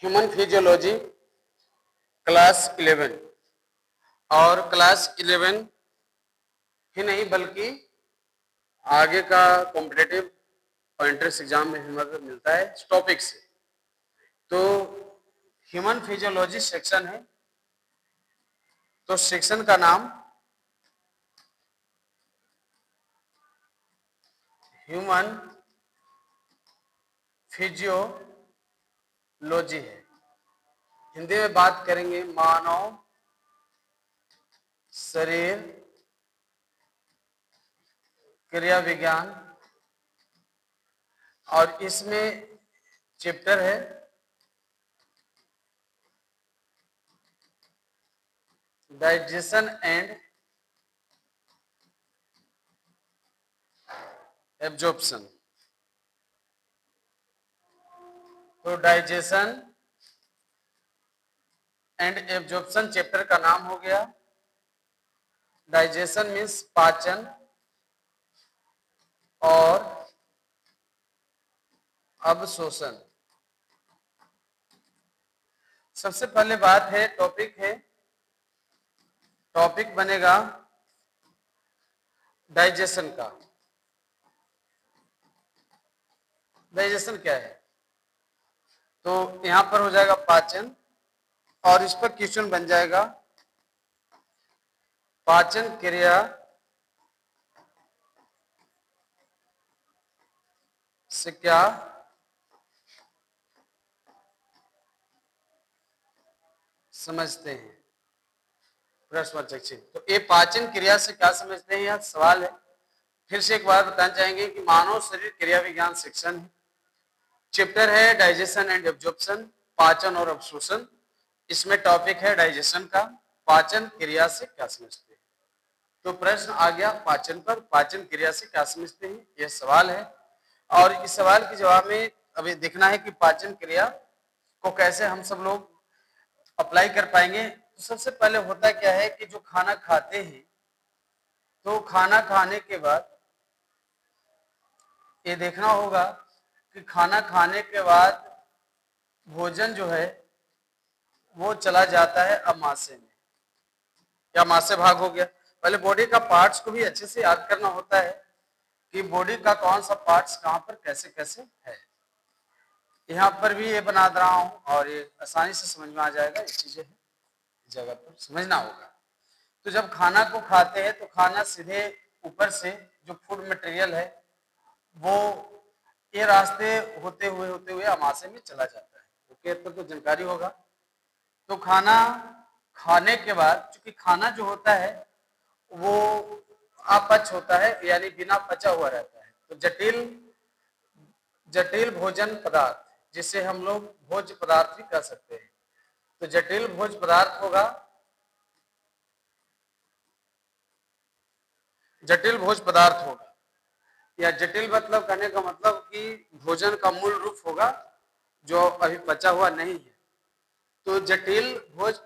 Human physiology class 11 और class 11 ही नहीं बल्कि आगे का कॉम्पिटिटिव और एंट्रेंस एग्जाम में हमें मिलता है इस टॉपिक से। तो ह्यूमन फिजियोलॉजी सेक्शन है, तो सेक्शन का नाम ह्यूमन फिजियोलॉजी है। हिंदी में बात करेंगे मानव शरीर क्रिया विज्ञान, और इसमें चैप्टर है डाइजेशन एंड एब्जॉर्प्शन। तो डाइजेशन एंड एब्जॉर्प्शन चैप्टर का नाम हो गया। डाइजेशन मीन्स पाचन और अवशोषण। सबसे पहले बात है, टॉपिक बनेगा डाइजेशन का। डाइजेशन क्या है? तो यहां पर हो जाएगा पाचन, और इस पर क्वेश्चन बन जाएगा पाचन क्रिया से क्या समझते हैं, प्रश्नवाचक चिन्ह। तो ये पाचन क्रिया से क्या समझते हैं, यह सवाल है। फिर से एक बार बताना चाहेंगे कि मानव शरीर क्रिया विज्ञान सेक्शन है, चैप्टर है डाइजेशन एंड एब्जॉर्प्शन, पाचन और अवशोषण। इसमें टॉपिक है डाइजेशन का, पाचन क्रिया से क्या समझते हैं। तो प्रश्न आ गया पाचन पर, पाचन क्रिया से क्या समझते हैं, यह सवाल है। और इस सवाल के जवाब में अभी देखना है कि पाचन क्रिया को कैसे हम सब लोग अप्लाई कर पाएंगे। तो सबसे पहले होता क्या है कि जो खाना खाते हैं, तो खाना खाने के बाद ये देखना होगा कि खाना खाने के बाद भोजन जो है वो चला जाता है अमाशय में, या अमाशय भाग हो गया। पहले बॉडी का पार्ट्स को भी अच्छे से याद करना होता है कि बॉडी का कौन सा पार्ट्स कहां पर कैसे कैसे है। यहाँ पर भी ये बना रहा हूं और ये आसानी से समझ में आ जाएगा। ये चीजें है, जगह पर समझना होगा। तो जब खाना को खाते हैं तो खाना सीधे ऊपर से जो फूड मटेरियल है वो ये रास्ते होते हुए अमाशय में चला जाता है। ओके, तो जानकारी होगा। तो खाना खाने के बाद चूंकि खाना जो होता है वो अपच होता है, यानी बिना पचा हुआ रहता है। तो जटिल भोजन पदार्थ, जिसे हम लोग भोज्य पदार्थ भी कह सकते हैं। तो जटिल भोज्य पदार्थ होगा, जटिल भोज्य पदार्थ होगा, या जटिल मतलब कहने का मतलब कि भोजन का मूल रूप होगा जो अभी पचा हुआ नहीं है। तो जटिल भोज्य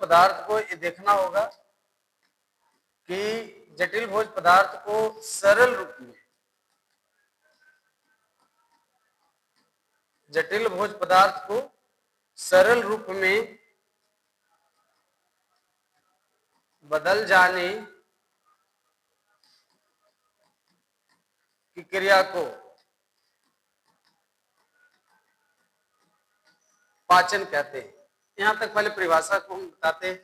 पदार्थ को ये देखना होगा कि जटिल भोज्य पदार्थ को सरल रूप में, जटिल भोज्य पदार्थ को सरल रूप में बदल जाने की क्रिया को पाचन कहते हैं। यहां तक पहले परिभाषा को हम बताते हैं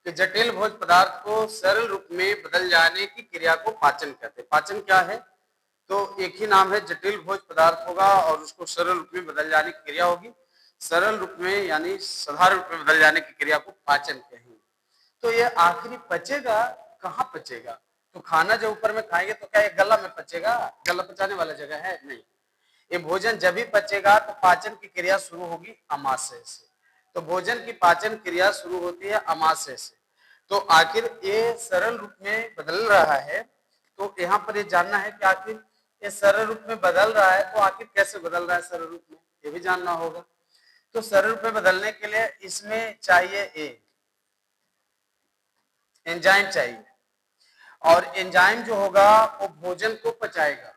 कि जटिल भोज्य पदार्थ को सरल रूप में बदल जाने की क्रिया को पाचन कहते हैं। पाचन क्या है? तो एक ही नाम है, जटिल भोज्य पदार्थ होगा और उसको सरल रूप में बदल जाने की क्रिया होगी। सरल रूप में यानी साधारण रूप में बदल जाने की क्रिया को पाचन कहेंगे। तो ये आखिरी पचेगा कहाँ पचेगा? तो खाना जब ऊपर में खाएंगे तो क्या ये गला में पचेगा? गला पचाने वाला जगह है नहीं। ये भोजन जब भी पचेगा तो पाचन की क्रिया शुरू होगी अमाशय से। तो भोजन की पाचन क्रिया शुरू होती है अमाशय से। तो आखिर ये सरल रूप में बदल रहा है, तो यहाँ पर ये जानना है कि आखिर ये सरल रूप में बदल रहा है, तो आखिर कैसे बदल रहा है सरल रूप में, ये भी जानना होगा। तो सरल रूप में बदलने के लिए इसमें चाहिए एंजाइम चाहिए, और एंजाइम जो होगा वो भोजन को पचाएगा।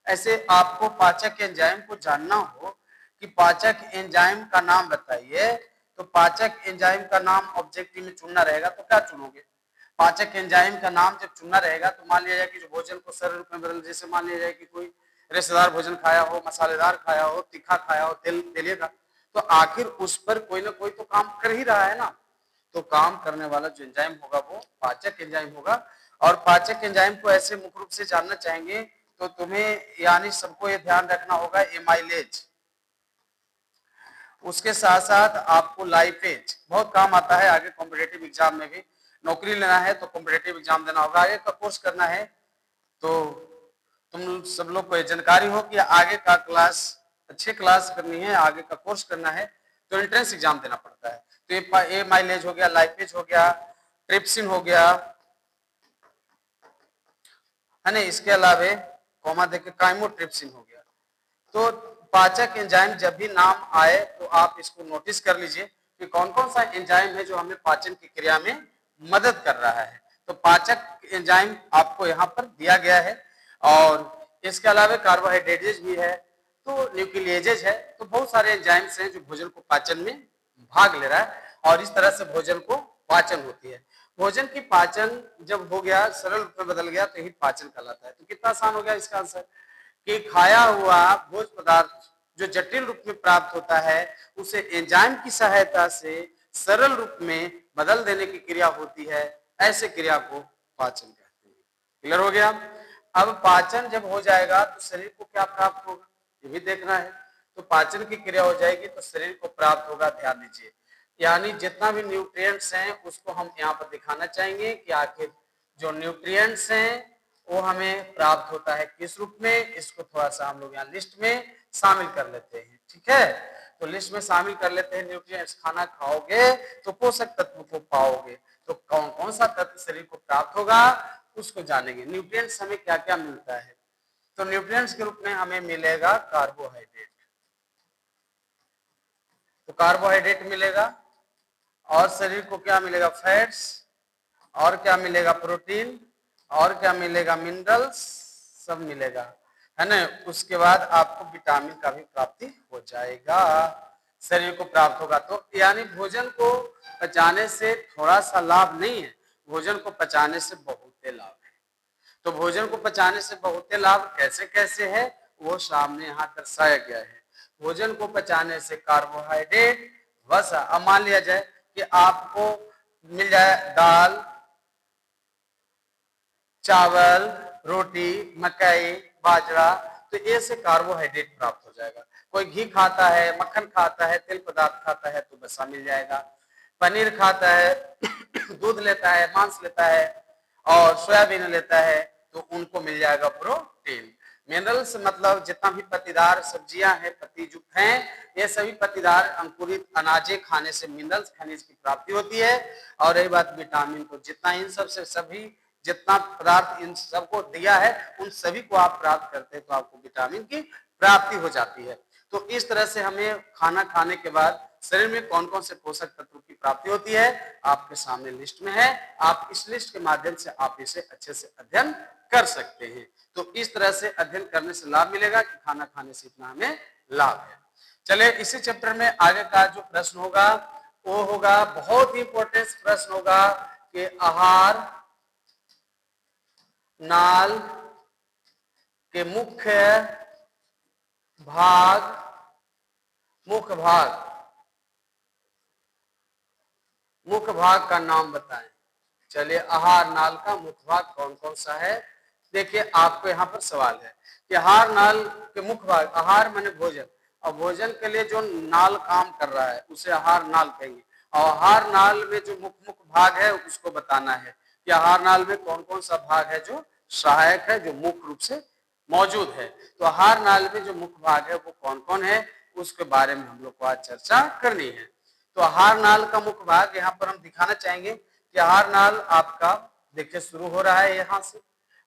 ऐसे आपको पाचक एंजाइम को जानना हो कि पाचक एंजाइम का नाम बताइए, तो पाचक एंजाइम का नाम ऑब्जेक्टिव में चुनना रहेगा, तो क्या चुनोगे? पाचक एंजाइम का नाम जब चुनना रहेगा तो मान लिया जाए कि जो भोजन को सरल रूप में बदल, जैसे मान लिया जाए कि कोई रेशेदार भोजन खाया हो, मसालेदार खाया हो, तीखा खाया हो, तेलिए का, तो आखिर उस पर कोई ना कोई तो काम कर ही रहा है ना। तो काम करने वाला जो एंजाइम होगा वो पाचक एंजाइम होगा। और पाचक एंजाइम को ऐसे मुख्य रूप से जानना चाहेंगे तो तुम्हें यानी सबको ये ध्यान रखना होगा एमाइलेज, उसके साथ साथ आपको लाइपेज बहुत काम आता है, आगे कॉम्पिटेटिव एग्जाम में भी नौकरी लेना है तो कॉम्पिटेटिव एग्जाम देना होगा, आगे का कोर्स करना है तो तुम सब लोग को जानकारी हो कि आगे का क्लास अच्छे क्लास करनी है, आगे का कोर्स करना है तो एंट्रेंस एग्जाम देना पड़ता है। तो ये माइलेज हो गया, लाइपेज हो गया, ट्रिप्सिन हो गया, है ना, इसके अलावा कॉमा देके काइमोट्रिप्सिन हो गया। तो पाचक एंजाइम जब भी नाम आए तो आप इसको नोटिस कर लीजिए कि कौन कौन सा एंजाइम है जो हमें पाचन की क्रिया में मदद कर रहा है। तो पाचक एंजाइम आपको यहाँ पर दिया गया है और इसके अलावा कार्बोहाइड्रेटेज भी है, तो न्यूक्लिएजेज है, तो बहुत सारे एंजाइम्स हैं जो भोजन को पाचन में भाग ले रहा है और इस तरह से भोजन को पाचन होती है। भोजन की पाचन जब हो गया, सरल रूप में बदल गया तो ही पाचन कहलाता है। तो कितना आसान हो गया इसका आंसर कि खाया हुआ भोज पदार्थ जो जटिल रूप में प्राप्त होता है उसे एंजाइम की सहायता से सरल रूप में बदल देने की क्रिया होती है, ऐसे क्रिया को पाचन कहते हैं। क्लियर हो गया? अब पाचन जब हो जाएगा तो शरीर को क्या प्राप्त होगा ये भी देखना है। तो पाचन की क्रिया हो जाएगी तो शरीर को प्राप्त होगा, ध्यान दीजिए, यानी जितना भी न्यूट्रिएंट्स हैं उसको हम यहाँ पर दिखाना चाहेंगे कि आखिर जो न्यूट्रिएंट्स हैं वो हमें प्राप्त होता है किस रूप में, इसको थोड़ा सा हम लोग यहाँ लिस्ट में शामिल कर लेते हैं। ठीक है, तो लिस्ट में शामिल कर लेते हैं। न्यूट्रिएंट्स, खाना खाओगे तो पोषक तत्व को पाओगे, तो कौन कौन सा तत्व शरीर को प्राप्त होगा उसको जानेंगे। न्यूट्रिएंट्स हमें क्या क्या मिलता है, तो न्यूट्रिएंट्स के रूप में हमें मिलेगा कार्बोहाइड्रेट, तो कार्बोहाइड्रेट मिलेगा, और शरीर को क्या मिलेगा, फैट्स, और क्या मिलेगा, प्रोटीन, और क्या मिलेगा, मिनरल्स, सब मिलेगा, है ना। उसके बाद आपको विटामिन का भी प्राप्ति हो जाएगा, शरीर को प्राप्त होगा। तो यानी भोजन को पचाने से थोड़ा सा लाभ नहीं है, भोजन को पचाने से बहुत लाभ है। तो भोजन को पचाने से बहुत लाभ कैसे कैसे है वो सामने यहाँ दर्शाया गया है। भोजन को पचाने से कार्बोहाइड्रेट, वसा, अब मान लिया जाए कि आपको मिल जाए दाल, चावल, रोटी, मकई, बाजरा, तो ये से कार्बोहाइड्रेट प्राप्त हो जाएगा। कोई घी खाता है, मक्खन खाता है, तेल पदार्थ खाता है तो वसा मिल जाएगा। पनीर खाता है दूध लेता है, मांस लेता है और सोयाबीन लेता है तो उनको मिल जाएगा प्रोटीन। मिनरल्स मतलब जितना भी पत्तीदार सब्जियां हैं, पत्ती युक्त हैं, ये सभी पत्तीदार अंकुरित अनाजे खाने से मिनरल्स, खनिज की प्राप्ति होती है। और रही बात विटामिन, तो जितना इन सब से सभी जितना पदार्थ इन सबको दिया है उन सभी को आप प्राप्त करते हैं तो आपको विटामिन की प्राप्ति हो जाती है। तो इस तरह से हमें खाना खाने के बाद शरीर में कौन कौन से पोषक तत्वों की प्राप्ति होती है आपके सामने लिस्ट में है। आप इस लिस्ट के माध्यम से आप इसे अच्छे से अध्ययन कर सकते हैं। तो इस तरह से अध्ययन करने से लाभ मिलेगा कि खाना खाने से इतना हमें लाभ है। चलिए इसी चैप्टर में आगे का जो प्रश्न होगा वो होगा, बहुत ही इंपॉर्टेंट प्रश्न होगा कि आहार नाल के मुख्य भाग का नाम बताएं। चलिए आहार नाल का मुख्य भाग कौन कौन सा है। देखिए आपको यहाँ पर सवाल है कि आहार नाल के मुख्य भाग, आहार माने भोजन, और भोजन के लिए जो नाल काम कर रहा है उसे आहार नाल कहेंगे। और आहार नाल में जो मुख्य भाग है उसको बताना है कि आहार नाल में कौन कौन सा भाग है जो सहायक है, जो मुख्य रूप से मौजूद है। तो आहार नाल में जो मुख्य भाग है वो कौन कौन है उसके बारे में हम लोग को आज चर्चा करनी है। तो आहार नाल का मुख्य भाग यहाँ पर हम दिखाना चाहेंगे कि आहार नाल आपका देखिए शुरू हो रहा है यहाँ से,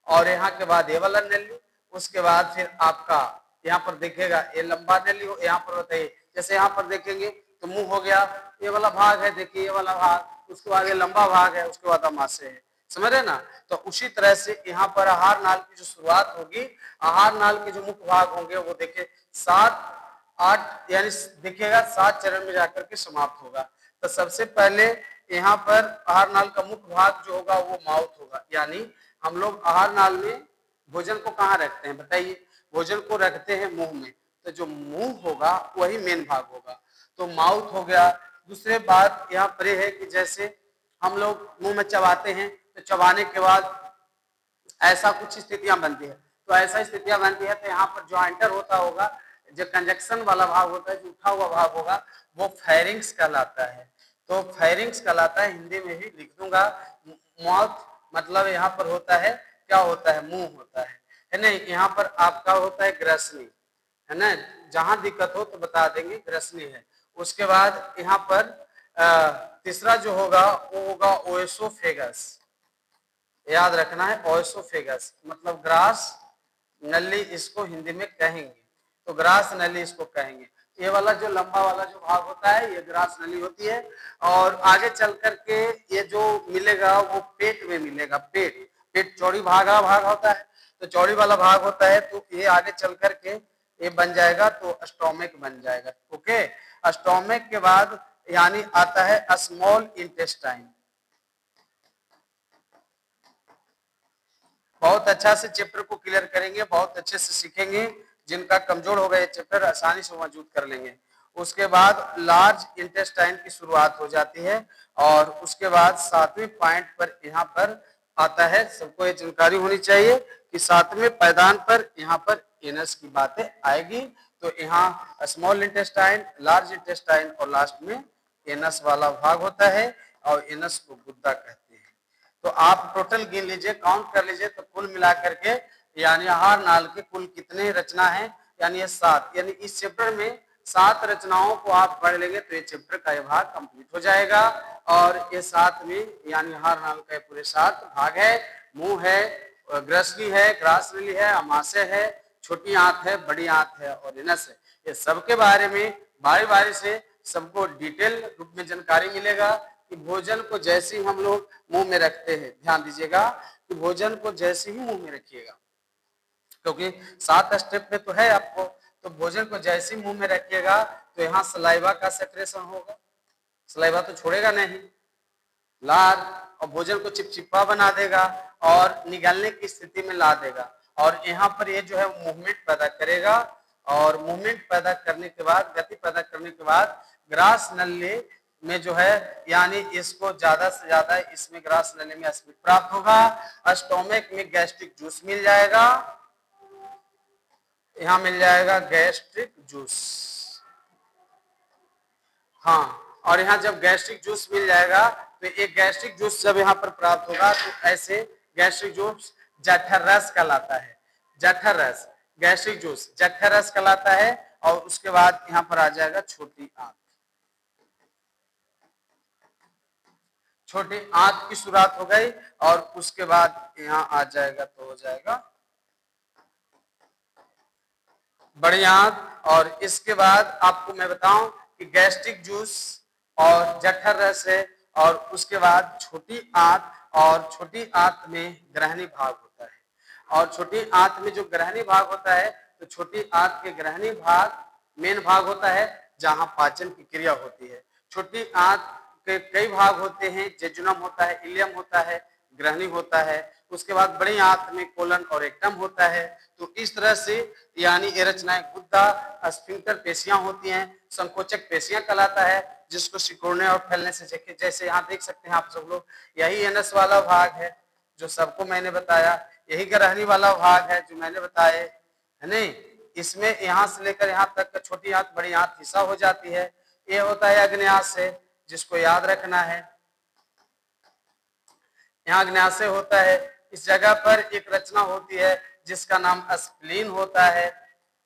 और यहाँ के बाद ये वाला नली, उसके बाद फिर आपका यहाँ पर देखिएगा ये लंबा नली हो, यहाँ पर बताइए जैसे यहाँ पर देखेंगे तो मुंह हो गया, ये वाला भाग है, देखिए ये वाला भाग, उसके बाद ये लंबा भाग है, उसके बाद अमाशय है। समझ रहे ना। तो उसी तरह से यहाँ पर आहार नाल की जो शुरुआत होगी, आहार नाल के जो मुख्य भाग होंगे वो देखिए 7-8 यानी देखिएगा 7 चरण में जाकर के समाप्त होगा। तो सबसे पहले यहाँ पर आहार नाल का मुख्य भाग जो होगा वो माउथ होगा, यानी हम लोग आहार नाल में भोजन को कहाँ रखते हैं बताइए, भोजन को रखते हैं मुंह में। तो जो मुंह होगा वही मेन भाग होगा, तो माउथ हो गया। दूसरे बात यहाँ पर है कि जैसे हम लोग मुंह में चबाते हैं तो चबाने के बाद ऐसा कुछ स्थितियां बनती है, तो ऐसा स्थितियां बनती है तो यहाँ पर जो एंटर होता होगा, जो कंजक्शन वाला भाग होता है, जो उठा हुआ भाग होगा वो फेरिंग्स कहलाता है। तो फेरिंग्स कहलाता है, हिंदी में ही लिख दूंगा। माउथ मतलब यहाँ पर होता है, क्या होता है, मुंह होता है नहीं। यहाँ पर आपका होता है ग्रसनी, है ना, जहां दिक्कत हो तो बता देंगे, ग्रसनी है। उसके बाद यहाँ पर तीसरा जो होगा वो होगा ओएसोफेगस, याद रखना है, ओएसोफेगस मतलब ग्रास नली इसको हिंदी में कहेंगे, तो ग्रास नली इसको कहेंगे। ये वाला जो लंबा वाला जो भाग होता है ये ग्रास नली होती है। और आगे चल करके ये जो मिलेगा वो पेट में मिलेगा, पेट चौड़ी भाग होता है, तो चौड़ी वाला भाग होता है, तो ये आगे चल करके ये बन जाएगा तो स्टोमिक बन जाएगा। ओके, स्टोमिक के बाद यानी आता है स्मॉल इंटेस्टाइन। बहुत अच्छा से चैप्टर को क्लियर करेंगे, बहुत अच्छे से सीखेंगे, जिनका कमजोर होगा ये चैप्टर आसानी से मौजूद कर लेंगे। उसके बाद लार्ज इंटेस्टाइन की शुरुआत हो जाती है, और उसके बाद 7वें पॉइंट पर यहाँ पर आता है, सबको ये जानकारी होनी चाहिए कि 7वें पायदान पर यहाँ पर एनस की बातें आएगी। तो यहाँ स्मॉल इंटेस्टाइन, लार्ज इंटेस्टाइन और लास्ट में एनस वाला भाग होता है, और एनस को गुद्दा कहते हैं। तो आप टोटल गिन लीजिए, काउंट कर लीजिए, तो कुल मिलाकर के यानी आहार नाल के कुल कितने रचना है, यानी ये 7, यानी इस चैप्टर में 7 रचनाओं को आप पढ़ लेंगे तो ये चैप्टर का ये भाग कंप्लीट हो जाएगा। और ये 7 में यानी आहार नाल का पूरे 7 भाग है। मुंह है, ग्रसनी है, ग्रास नली है, अमाशय है, छोटी आंत है, बड़ी आंत है और एनस है। ये सबके बारे में बारी बारी से सबको डिटेल रूप में जानकारी मिलेगा कि भोजन को जैसे ही हम लोग मुंह में रखते हैं, ध्यान दीजिएगा कि भोजन को जैसे ही मुंह में रखिएगा, क्योंकि 7 स्टेप में तो है आपको, तो भोजन को जैसे ही मुंह में रखिएगा तो यहाँ सलाइवा का सेक्रेशन होगा, सलाइवा तो छोड़ेगा नहीं, लार, और भोजन को चिपचिपा बना देगा और निगलने की स्थिति में ला देगा। और यहाँ पर ये जो है मूवमेंट पैदा करेगा, और मूवमेंट पैदा करने के बाद, गति पैदा करने के बाद ग्रास नली में जो है यानी इसको ज्यादा से ज्यादा इसमें ग्रास नली में स्पीड प्राप्त होगा। स्टोमिक में गैस्ट्रिक जूस मिल जाएगा, यहाँ मिल जाएगा गैस्ट्रिक जूस, हाँ। और यहाँ जब गैस्ट्रिक जूस मिल जाएगा तो एक गैस्ट्रिक जूस जब यहाँ पर प्राप्त होगा तो ऐसे गैस्ट्रिक जूस जठर रस कहलाता है, जठर रस, गैस्ट्रिक जूस जठर रस कहलाता है। और उसके बाद यहाँ पर आ जाएगा छोटी आंत, छोटी आंत की शुरुआत हो गई, और उसके बाद यहाँ आ जाएगा तो हो जाएगा बड़ी आंत। और इसके बाद आपको मैं बताऊं कि गैस्ट्रिक जूस और जठर रस है, और उसके बाद छोटी आंत, और छोटी आंत में ग्रहणी भाग होता है। और छोटी आंत में जो ग्रहणी भाग होता है, तो छोटी आंत के ग्रहणी भाग मेन भाग होता है जहां पाचन की क्रिया होती है। छोटी आंत के कई भाग होते हैं, जेजुनम होता है, इलियम होता है, ग्रहणी होता है। उसके बाद बड़ी आंत में कोलन और रेक्टम होता है। तो इस तरह से यानी ये रचनाएं गुद्दा, स्फिंक्टर पेशियां होती हैं, संकोचक पेशियां कहलाता है, जिसको सिकुड़ने और फैलने से जैसे यहाँ देख सकते हैं आप सब लोग, यही एनस वाला भाग है जो सबको मैंने बताया, यही ग्रहणी वाला भाग है जो मैंने बताए, है नहीं। इसमें यहाँ से लेकर यहाँ तक छोटी आंत बड़ी आंत हिस्सा हो जाती है। ये होता है अग्न्याशय, जिसको याद रखना है, यहाँ अग्न्याशय होता है। इस जगह पर एक रचना होती है जिसका नाम स्प्लीन होता है,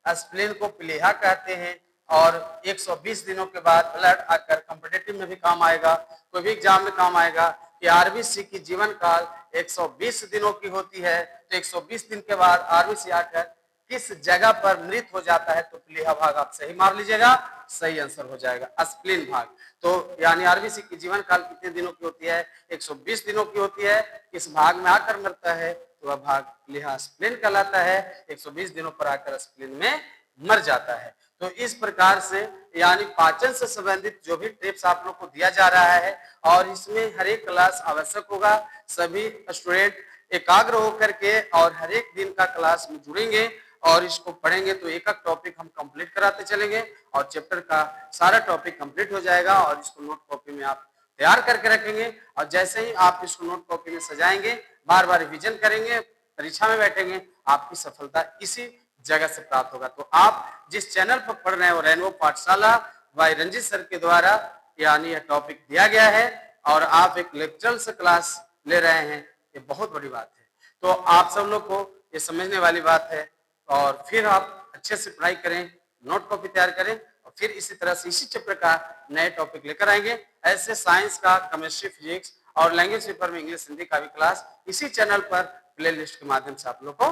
स्प्लीन को प्लीहा कहते हैं। और 120 दिनों के बाद ब्लड आकर कॉम्पिटिटिव में भी काम आएगा, कोई भी एग्जाम में काम आएगा कि आरबीसी की जीवन काल 120 दिनों की होती है, तो 120 दिन के बाद आरबीसी आकर किस जगह पर मृत हो जाता है तो प्लीहा भाग आप सही मार लीजिएगा, सही आंसर हो जाएगा स्प्लीन भाग। तो यानी आरबीसी की जीवन काल कितने दिनों की होती है? 120 दिनों की होती है। इस भाग में आकर मरता है तो वह भाग प्लीहा स्प्लीन कहलाता है। 120 दिनों पर आकर स्प्लीन में मर जाता है। तो इस प्रकार से यानी पाचन से संबंधित जो भी टिप्स आप लोग को दिया जा रहा है और इसमें हर एक क्लास आवश्यक होगा। सभी स्टूडेंट एकाग्र होकर के और हर एक दिन का क्लास में जुड़ेंगे और इसको पढ़ेंगे तो एक एक टॉपिक हम कंप्लीट कराते चलेंगे और चैप्टर का सारा टॉपिक कंप्लीट हो जाएगा और इसको नोट कॉपी में आप तैयार करके रखेंगे और जैसे ही आप इसको नोट कॉपी में सजाएंगे, बार बार रिविजन करेंगे, परीक्षा में बैठेंगे, आपकी सफलता इसी जगह से प्राप्त होगा। तो आप जिस चैनल पर पढ़ रहे हो रेनबो पाठशाला भाई रंजीत सर के द्वारा यानी यह टॉपिक दिया गया है और आप एक लेक्चर से क्लास ले रहे हैं, ये बहुत बड़ी बात है। तो आप सब लोग को ये समझने वाली बात है और फिर आप अच्छे से पढ़ाई करें, नोट कॉपी तैयार करें और फिर इसी तरह से इसी चैप्टर का नए टॉपिक लेकर आएंगे। ऐसे साइंस का, केमिस्ट्री, फिजिक्स और लैंग्वेज पेपर में इंग्लिश, हिंदी का भी क्लास इसी चैनल पर प्ले लिस्ट के माध्यम से आप लोग को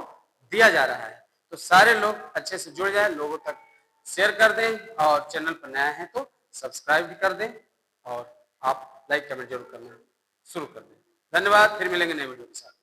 दिया जा रहा है। तो सारे लोग अच्छे से जुड़ जाए, लोगों तक शेयर कर दें और चैनल पर नया है तो सब्सक्राइब भी कर दें और आप लाइक कमेंट जरूर करना शुरू कर दें। धन्यवाद, फिर मिलेंगे नए वीडियो के साथ।